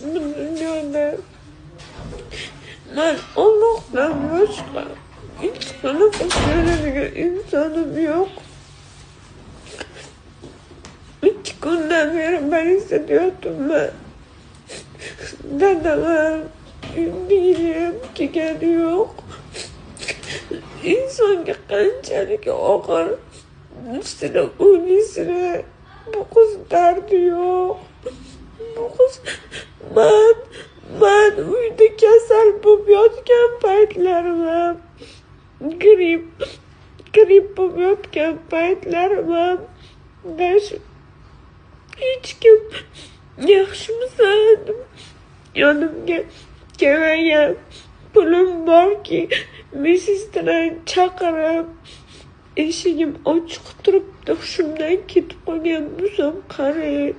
Bu dunyoda men Allohdan boshqa hech qanaqa ko'radigan insonim yo'q. 2 kundan beri bolnitsada yotibman. Dadam bilim kelgani yo'q. İnsonga qanchalik og'ir sira o'lisira bu qiz dardi yo'q. Bu qiz man uyda kasal bo'lib yotgan paytlarim, gripp bo'lib yotgan paytlarim, hech kim yaxshimisan yonimga kelmagan. Pulim borki medsestrani chaqirib eshigim ochiq turibdi, hushimdan ketib qolgan bo'lsam qarang.